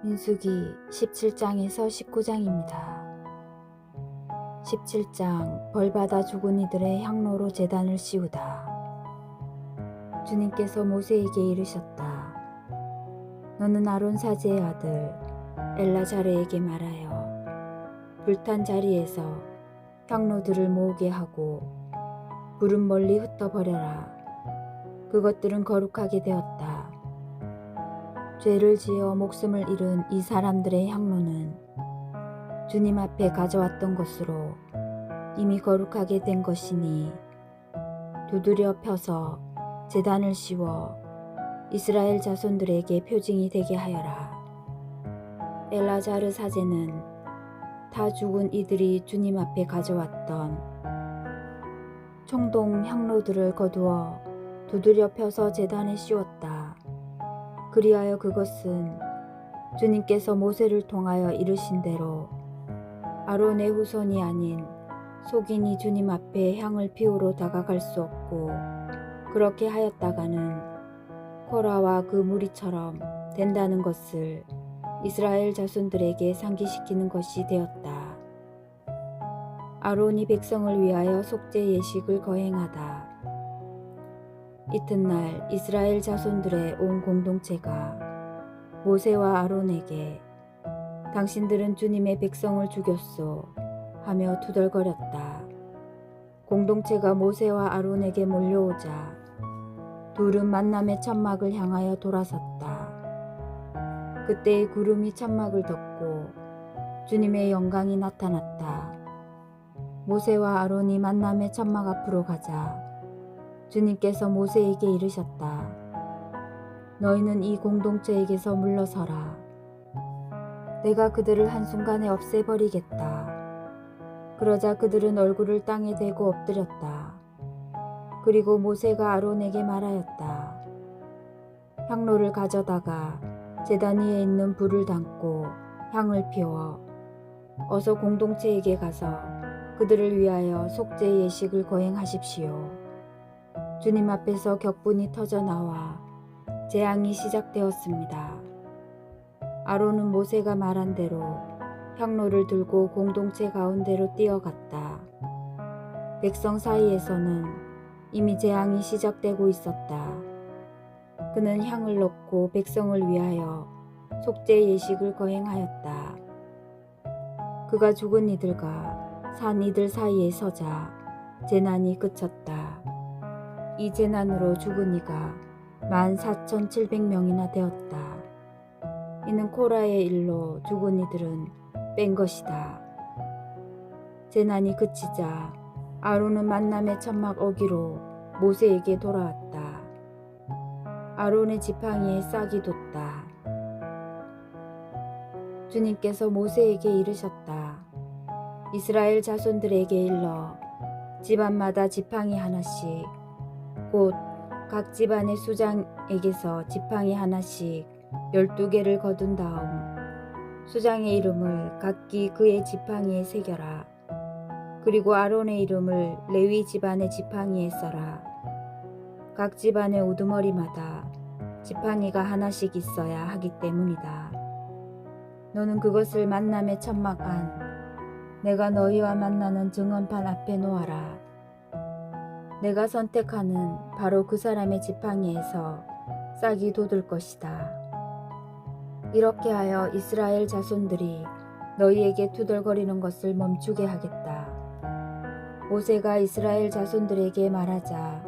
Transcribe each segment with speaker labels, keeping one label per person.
Speaker 1: 민수기 17장에서 19장입니다. 17장 벌받아 죽은 이들의 향로로 제단을 씌우다. 주님께서 모세에게 이르셨다. 너는 아론 사제의 아들 엘라자르에게 말하여 불탄 자리에서 향로들을 모으게 하고 불은 멀리 흩어버려라. 그것들은 거룩하게 되었다. 죄를 지어 목숨을 잃은 이 사람들의 향로는 주님 앞에 가져왔던 것으로 이미 거룩하게 된 것이니 두드려 펴서 제단을 씌워 이스라엘 자손들에게 표징이 되게 하여라. 엘라자르 사제는 다 죽은 이들이 주님 앞에 가져왔던 청동 향로들을 거두어 두드려 펴서 제단에 씌웠다. 그리하여 그것은 주님께서 모세를 통하여 이르신 대로 아론의 후손이 아닌 속인이 주님 앞에 향을 피우러 다가갈 수 없고, 그렇게 하였다가는 코라와 그 무리처럼 된다는 것을 이스라엘 자손들에게 상기시키는 것이 되었다. 아론이 백성을 위하여 속죄 예식을 거행하다. 이튿날 이스라엘 자손들의 온 공동체가 모세와 아론에게 당신들은 주님의 백성을 죽였소 하며 투덜거렸다. 공동체가 모세와 아론에게 몰려오자 둘은 만남의 천막을 향하여 돌아섰다. 그때의 구름이 천막을 덮고 주님의 영광이 나타났다. 모세와 아론이 만남의 천막 앞으로 가자 주님께서 모세에게 이르셨다. 너희는 이 공동체에게서 물러서라. 내가 그들을 한순간에 없애버리겠다. 그러자 그들은 얼굴을 땅에 대고 엎드렸다. 그리고 모세가 아론에게 말하였다. 향로를 가져다가 제단 위에 있는 불을 담고 향을 피워 어서 공동체에게 가서 그들을 위하여 속죄 예식을 거행하십시오. 주님 앞에서 격분이 터져 나와 재앙이 시작되었습니다. 아론은 모세가 말한 대로 향로를 들고 공동체 가운데로 뛰어갔다. 백성 사이에서는 이미 재앙이 시작되고 있었다. 그는 향을 넣고 백성을 위하여 속죄 예식을 거행하였다. 그가 죽은 이들과 산 이들 사이에 서자 재난이 그쳤다. 이 재난으로 죽은 이가 14,700명이나 되었다. 이는 코라의 일로 죽은 이들은 뺀 것이다. 재난이 그치자 아론은 만남의 천막 어기로 모세에게 돌아왔다. 아론의 지팡이에 싹이 돋다. 주님께서 모세에게 이르셨다. 이스라엘 자손들에게 일러 집안마다 지팡이 하나씩, 곧 각 집안의 수장에게서 지팡이 하나씩 12개를 거둔 다음 수장의 이름을 각기 그의 지팡이에 새겨라. 그리고 아론의 이름을 레위 집안의 지팡이에 써라. 각 집안의 우두머리마다 지팡이가 하나씩 있어야 하기 때문이다. 너는 그것을 만남의 천막 안, 내가 너희와 만나는 증언판 앞에 놓아라. 내가 선택하는 바로 그 사람의 지팡이에서 싹이 돋을 것이다. 이렇게 하여 이스라엘 자손들이 너희에게 투덜거리는 것을 멈추게 하겠다. 모세가 이스라엘 자손들에게 말하자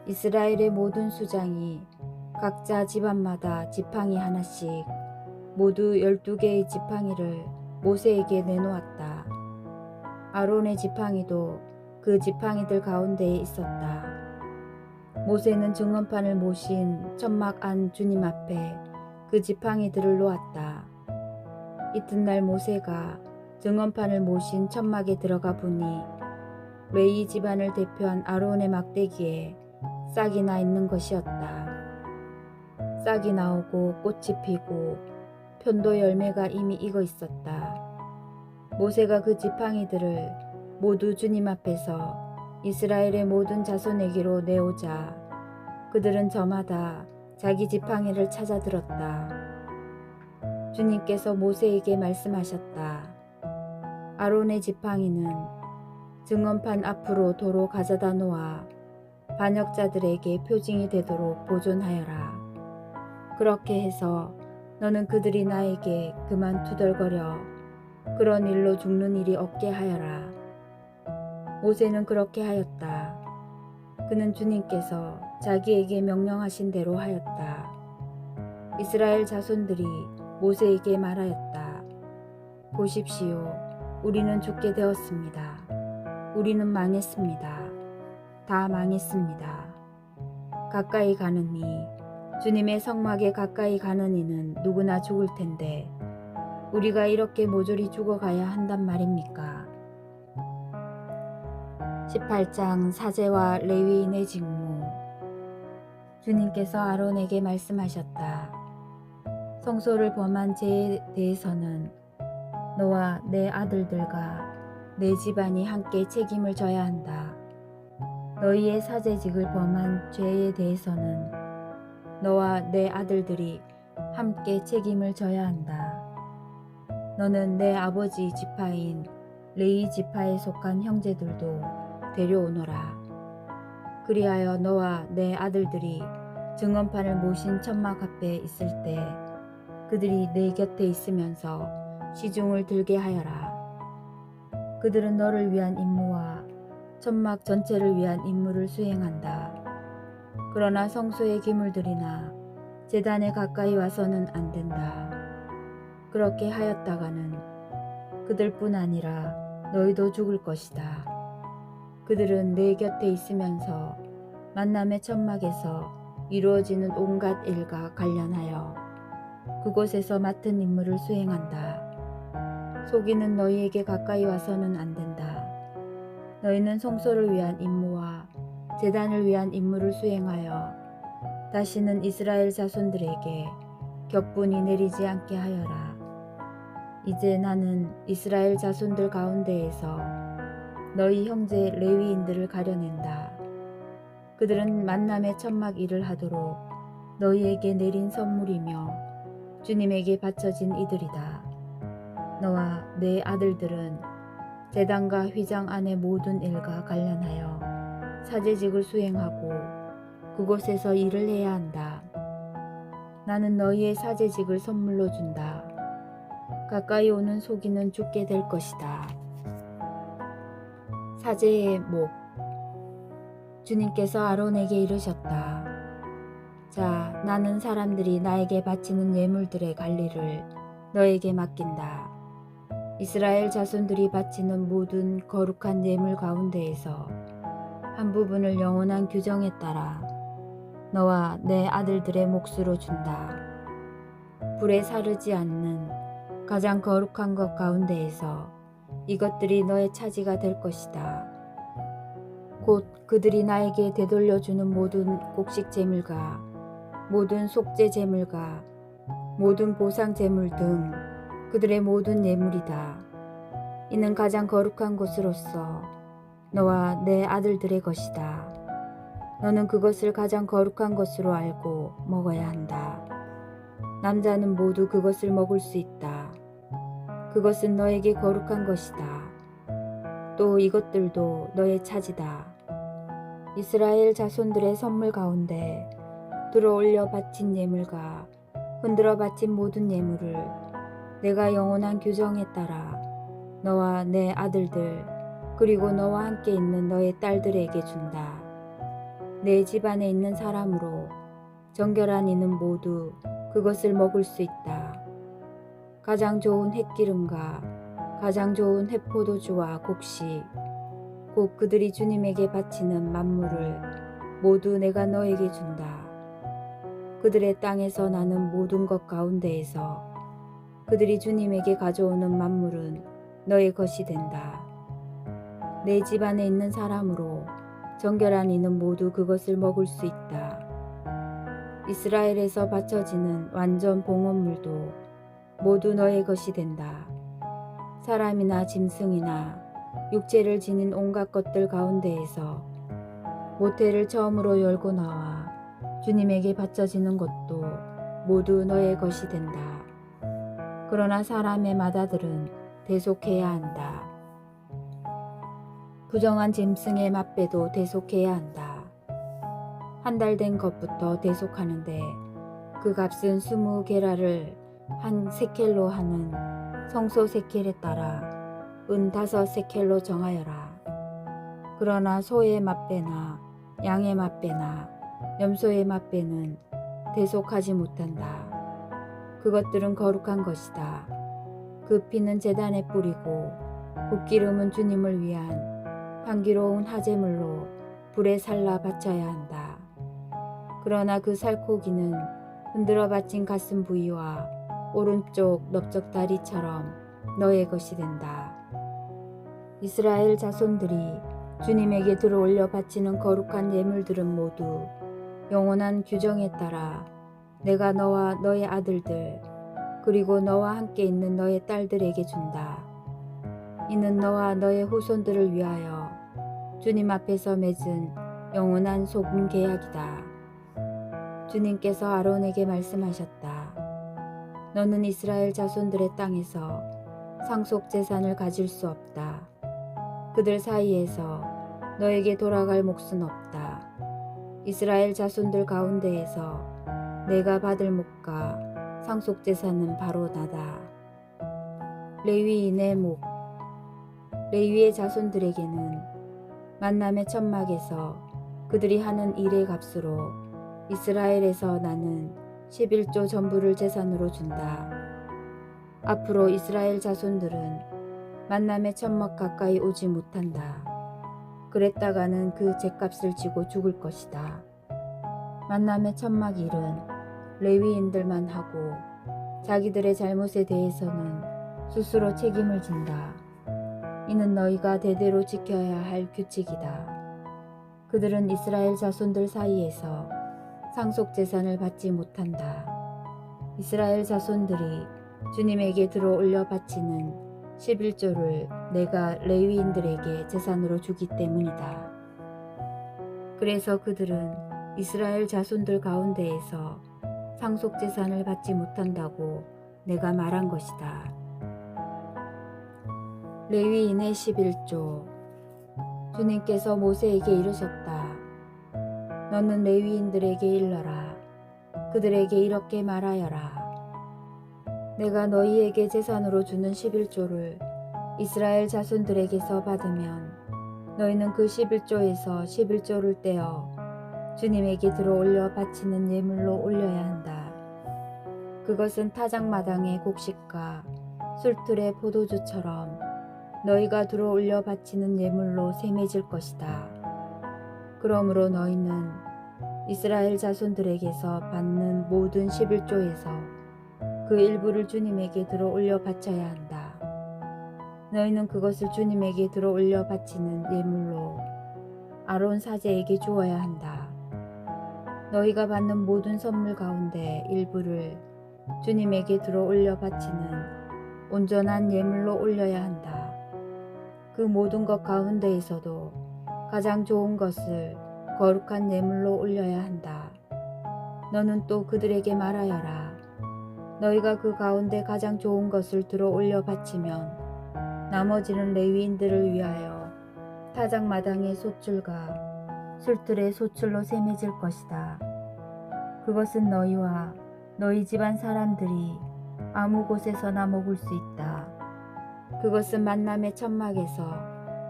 Speaker 1: 이스라엘의 모든 수장이 각자 집안마다 지팡이 하나씩 모두 12개의 지팡이를 모세에게 내놓았다. 아론의 지팡이도 그 지팡이들 가운데에 있었다. 모세는 증언판을 모신 천막 안 주님 앞에 그 지팡이들을 놓았다. 이튿날 모세가 증언판을 모신 천막에 들어가 보니 레위 집안을 대표한 아론의 막대기에 싹이 나 있는 것이었다. 싹이 나오고 꽃이 피고 편도 열매가 이미 익어 있었다. 모세가 그 지팡이들을 모두 주님 앞에서 이스라엘의 모든 자손에게로 내오자 그들은 저마다 자기 지팡이를 찾아 들었다. 주님께서 모세에게 말씀하셨다. 아론의 지팡이는 증언판 앞으로 도로 가져다 놓아 반역자들에게 표징이 되도록 보존하여라. 그렇게 해서 너는 그들이 나에게 그만 투덜거려 그런 일로 죽는 일이 없게 하여라. 모세는 그렇게 하였다. 그는 주님께서 자기에게 명령하신 대로 하였다. 이스라엘 자손들이 모세에게 말하였다. 보십시오. 우리는 죽게 되었습니다. 우리는 망했습니다. 다 망했습니다. 가까이 가느니 주님의 성막에 가까이 가는 이는 누구나 죽을 텐데 우리가 이렇게 모조리 죽어가야 한단 말입니까? 18장 사제와 레위인의 직무. 주님께서 아론에게 말씀하셨다. 성소를 범한 죄에 대해서는 너와 내 아들들과 내 집안이 함께 책임을 져야 한다. 너희의 사제직을 범한 죄에 대해서는 너와 내 아들들이 함께 책임을 져야 한다. 너는 내 아버지 지파인 레위 지파에 속한 형제들도 데려오너라. 그리하여 너와 내 아들들이 증언판을 모신 천막 앞에 있을 때 그들이 내 곁에 있으면서 시중을 들게 하여라. 그들은 너를 위한 임무와 천막 전체를 위한 임무를 수행한다. 그러나 성소의 기물들이나 제단에 가까이 와서는 안 된다. 그렇게 하였다가는 그들뿐 아니라 너희도 죽을 것이다. 그들은 내 곁에 있으면서 만남의 천막에서 이루어지는 온갖 일과 관련하여 그곳에서 맡은 임무를 수행한다. 속이는 너희에게 가까이 와서는 안 된다. 너희는 성소를 위한 임무와 제단을 위한 임무를 수행하여 다시는 이스라엘 자손들에게 격분이 내리지 않게 하여라. 이제 나는 이스라엘 자손들 가운데에서 너희 형제 레위인들을 가려낸다. 그들은 만남의 천막 일을 하도록 너희에게 내린 선물이며 주님에게 바쳐진 이들이다. 너와 내 아들들은 제단과 휘장 안의 모든 일과 관련하여 사제직을 수행하고 그곳에서 일을 해야 한다. 나는 너희의 사제직을 선물로 준다. 가까이 오는 속이는 죽게 될 것이다. 사제의 목. 주님께서 아론에게 이르셨다. 자, 나는 사람들이 나에게 바치는 예물들의 관리를 너에게 맡긴다. 이스라엘 자손들이 바치는 모든 거룩한 예물 가운데에서 한 부분을 영원한 규정에 따라 너와 내 아들들의 몫으로 준다. 불에 사르지 않는 가장 거룩한 것 가운데에서 이것들이 너의 차지가 될 것이다. 곧 그들이 나에게 되돌려주는 모든 곡식 제물과 모든 속죄 제물과 모든 보상 제물 등 그들의 모든 예물이다. 이는 가장 거룩한 것으로서 너와 내 아들들의 것이다. 너는 그것을 가장 거룩한 것으로 알고 먹어야 한다. 남자는 모두 그것을 먹을 수 있다. 그것은 너에게 거룩한 것이다. 또 이것들도 너의 차지다. 이스라엘 자손들의 선물 가운데 들어올려 바친 예물과 흔들어 바친 모든 예물을 내가 영원한 규정에 따라 너와 내 아들들 그리고 너와 함께 있는 너의 딸들에게 준다. 내 집안에 있는 사람으로 정결한 이는 모두 그것을 먹을 수 있다. 가장 좋은 햇기름과 가장 좋은 햇포도주와 곡식 곧 그들이 주님에게 바치는 만물을 모두 내가 너에게 준다. 그들의 땅에서 나는 모든 것 가운데에서 그들이 주님에게 가져오는 만물은 너의 것이 된다. 내 집안에 있는 사람으로 정결한 이는 모두 그것을 먹을 수 있다. 이스라엘에서 바쳐지는 완전 봉헌물도 모두 너의 것이 된다. 사람이나 짐승이나 육체를 지닌 온갖 것들 가운데에서 모태를 처음으로 열고 나와 주님에게 바쳐지는 것도 모두 너의 것이 된다. 그러나 사람의 맏아들은 대속해야 한다. 부정한 짐승의 맛배도 대속해야 한다. 한 달 된 것부터 대속하는데 그 값은 20게라를 한 세켈로 하는 성소 세켈에 따라 은 5세켈로 정하여라. 그러나 소의 맛배나 양의 맛배나 염소의 맛배는 대속하지 못한다. 그것들은 거룩한 것이다. 그 피는 제단에 뿌리고 붓기름은 주님을 위한 향기로운 화제물로 불에 살라 바쳐야 한다. 그러나 그 살코기는 흔들어 바친 가슴 부위와 오른쪽 넓적다리처럼 너의 것이 된다. 이스라엘 자손들이 주님에게 들어올려 바치는 거룩한 예물들은 모두 영원한 규정에 따라 내가 너와 너의 아들들 그리고 너와 함께 있는 너의 딸들에게 준다. 이는 너와 너의 후손들을 위하여 주님 앞에서 맺은 영원한 소금 계약이다. 주님께서 아론에게 말씀하셨다. 너는 이스라엘 자손들의 땅에서 상속 재산을 가질 수 없다. 그들 사이에서 너에게 돌아갈 몫은 없다. 이스라엘 자손들 가운데에서 내가 받을 몫과 상속 재산은 바로 나다. 레위인의 목. 레위의 자손들에게는 만남의 천막에서 그들이 하는 일의 값으로 이스라엘에서 나는 11조 전부를 재산으로 준다. 앞으로 이스라엘 자손들은 만남의 천막 가까이 오지 못한다. 그랬다가는 그 죗값을 지고 죽을 것이다. 만남의 천막 일은 레위인들만 하고 자기들의 잘못에 대해서는 스스로 책임을 진다. 이는 너희가 대대로 지켜야 할 규칙이다. 그들은 이스라엘 자손들 사이에서 상속 재산을 받지 못한다. 이스라엘 자손들이 주님에게 들어올려 바치는 11조를 내가 레위인들에게 재산으로 주기 때문이다. 그래서 그들은 이스라엘 자손들 가운데에서 상속 재산을 받지 못한다고 내가 말한 것이다. 레위인의 11조. 주님께서 모세에게 이르셨다. 너는 레위인들에게 일러라. 그들에게 이렇게 말하여라. 내가 너희에게 재산으로 주는 11조를 이스라엘 자손들에게서 받으면 너희는 그 11조에서 11조를 떼어 주님에게 들어올려 바치는 예물로 올려야 한다. 그것은 타작마당의 곡식과 술틀의 포도주처럼 너희가 들어올려 바치는 예물로 셈해질 것이다. 그러므로 너희는 이스라엘 자손들에게서 받는 모든 11조에서 그 일부를 주님에게 들어올려 바쳐야 한다. 너희는 그것을 주님에게 들어올려 바치는 예물로 아론 사제에게 주어야 한다. 너희가 받는 모든 선물 가운데 일부를 주님에게 들어올려 바치는 온전한 예물로 올려야 한다. 그 모든 것 가운데에서도 가장 좋은 것을 거룩한 예물로 올려야 한다. 너는 또 그들에게 말하여라. 너희가 그 가운데 가장 좋은 것을 들어 올려 바치면 나머지는 레위인들을 위하여 타작마당의 소출과 술틀의 소출로 셈해질 것이다. 그것은 너희와 너희 집안 사람들이 아무 곳에서나 먹을 수 있다. 그것은 만남의 천막에서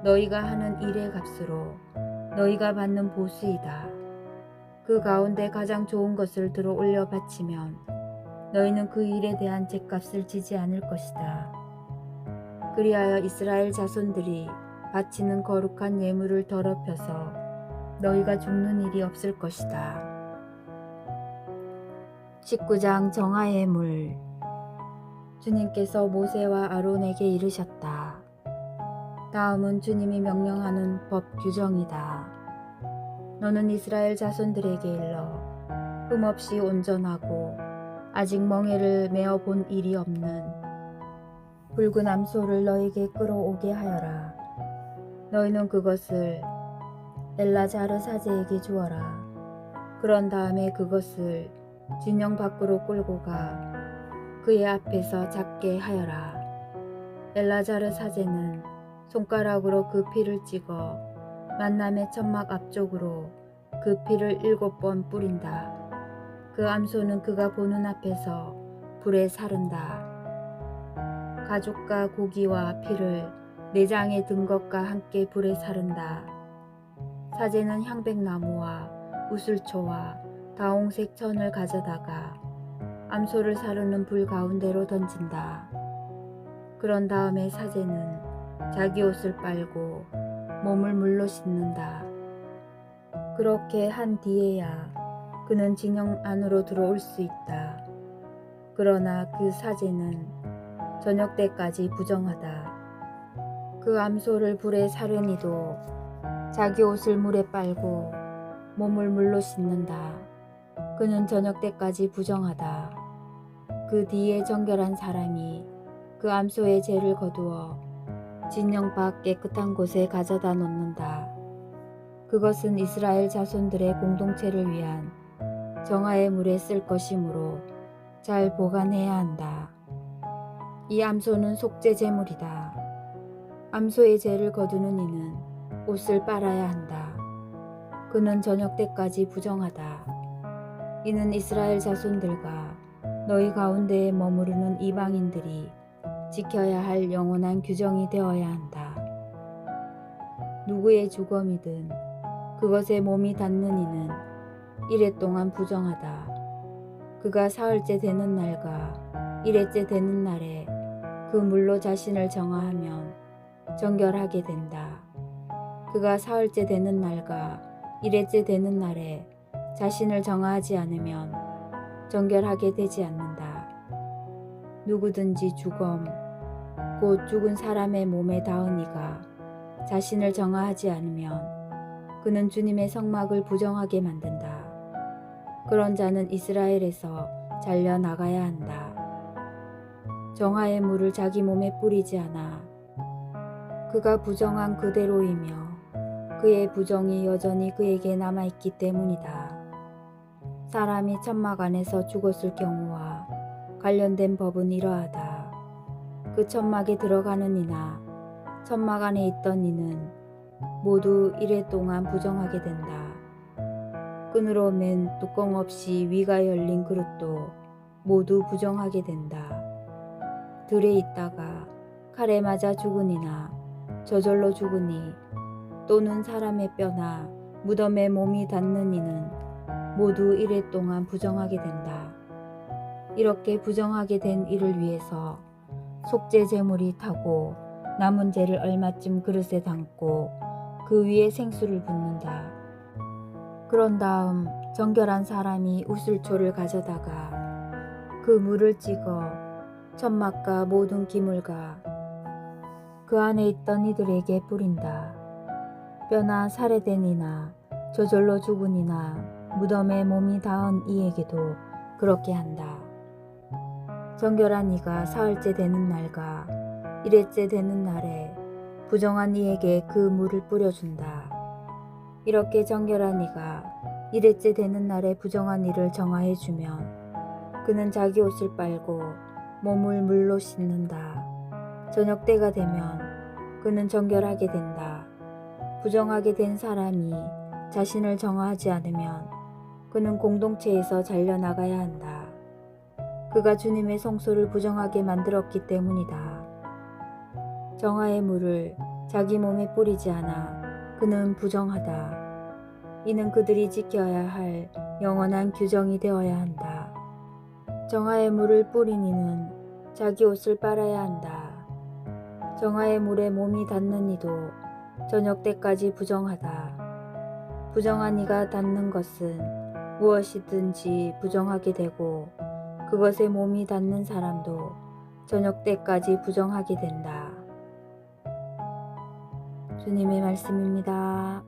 Speaker 1: 너희가 하는 일의 값으로 너희가 받는 보수이다. 그 가운데 가장 좋은 것을 들어 올려 바치면 너희는 그 일에 대한 죗값을 지지 않을 것이다. 그리하여 이스라엘 자손들이 바치는 거룩한 예물을 더럽혀서 너희가 죽는 일이 없을 것이다. 19장 정화의 물. 주님께서 모세와 아론에게 이르셨다. 다음은 주님이 명령하는 법 규정이다. 너는 이스라엘 자손들에게 일러 흠없이 온전하고 아직 멍에를 메어 본 일이 없는 붉은 암소를 너에게 끌어오게 하여라. 너희는 그것을 엘라자르 사제에게 주어라. 그런 다음에 그것을 진영 밖으로 끌고 가 그의 앞에서 작게 하여라. 엘라자르 사제는 손가락으로 그 피를 찍어 만남의 천막 앞쪽으로 그 피를 7번 뿌린다. 그 암소는 그가 보는 앞에서 불에 사른다. 가죽과 고기와 피를 내장에 든 것과 함께 불에 사른다. 사제는 향백나무와 우슬초와 다홍색 천을 가져다가 암소를 사르는 불 가운데로 던진다. 그런 다음에 사제는 자기 옷을 빨고 몸을 물로 씻는다. 그렇게 한 뒤에야 그는 진영 안으로 들어올 수 있다. 그러나 그 사제는 저녁 때까지 부정하다. 그 암소를 불에 사르니도 자기 옷을 물에 빨고 몸을 물로 씻는다. 그는 저녁 때까지 부정하다. 그 뒤에 정결한 사람이 그 암소의 죄를 거두어 진영 밖 깨끗한 곳에 가져다 놓는다. 그것은 이스라엘 자손들의 공동체를 위한 정화의 물에 쓸 것이므로 잘 보관해야 한다. 이 암소는 속죄 제물이다. 암소의 죄를 거두는 이는 옷을 빨아야 한다. 그는 저녁 때까지 부정하다. 이는 이스라엘 자손들과 너희 가운데에 머무르는 이방인들이 지켜야 할 영원한 규정이 되어야 한다. 누구의 주검이든 그것에 몸이 닿는 이는 이레 동안 부정하다. 그가 사흘째 되는 날과 이레째 되는 날에 그 물로 자신을 정화하면 정결하게 된다. 그가 사흘째 되는 날과 이레째 되는 날에 자신을 정화하지 않으면 정결하게 되지 않는다. 누구든지 주검, 곧 죽은 사람의 몸에 닿은 이가 자신을 정화하지 않으면 그는 주님의 성막을 부정하게 만든다. 그런 자는 이스라엘에서 잘려 나가야 한다. 정화의 물을 자기 몸에 뿌리지 않아 그가 부정한 그대로이며 그의 부정이 여전히 그에게 남아있기 때문이다. 사람이 천막 안에서 죽었을 경우와 관련된 법은 이러하다. 그 천막에 들어가는 이나 천막 안에 있던 이는 모두 이레 동안 부정하게 된다. 끈으로 맨 뚜껑 없이 위가 열린 그릇도 모두 부정하게 된다. 들에 있다가 칼에 맞아 죽은 이나 저절로 죽은 이 또는 사람의 뼈나 무덤에 몸이 닿는 이는 모두 이레 동안 부정하게 된다. 이렇게 부정하게 된 이를 위해서 속죄 제물이 타고 남은 재를 얼마쯤 그릇에 담고 그 위에 생수를 붓는다. 그런 다음 정결한 사람이 우슬초를 가져다가 그 물을 찍어 천막과 모든 기물과 그 안에 있던 이들에게 뿌린다. 뼈나 살해된 이나 저절로 죽은 이나 무덤에 몸이 닿은 이에게도 그렇게 한다. 정결한 이가 사흘째 되는 날과 이레째 되는 날에 부정한 이에게 그 물을 뿌려준다. 이렇게 정결한 이가 이레째 되는 날에 부정한 이를 정화해주면 그는 자기 옷을 빨고 몸을 물로 씻는다. 저녁 때가 되면 그는 정결하게 된다. 부정하게 된 사람이 자신을 정화하지 않으면 그는 공동체에서 잘려나가야 한다. 그가 주님의 성소를 부정하게 만들었기 때문이다. 정화의 물을 자기 몸에 뿌리지 않아 그는 부정하다. 이는 그들이 지켜야 할 영원한 규정이 되어야 한다. 정화의 물을 뿌린 이는 자기 옷을 빨아야 한다. 정화의 물에 몸이 닿는 이도 저녁 때까지 부정하다. 부정한 이가 닿는 것은 무엇이든지 부정하게 되고 그것에 몸이 닿는 사람도 저녁 때까지 부정하게 된다. 주님의 말씀입니다.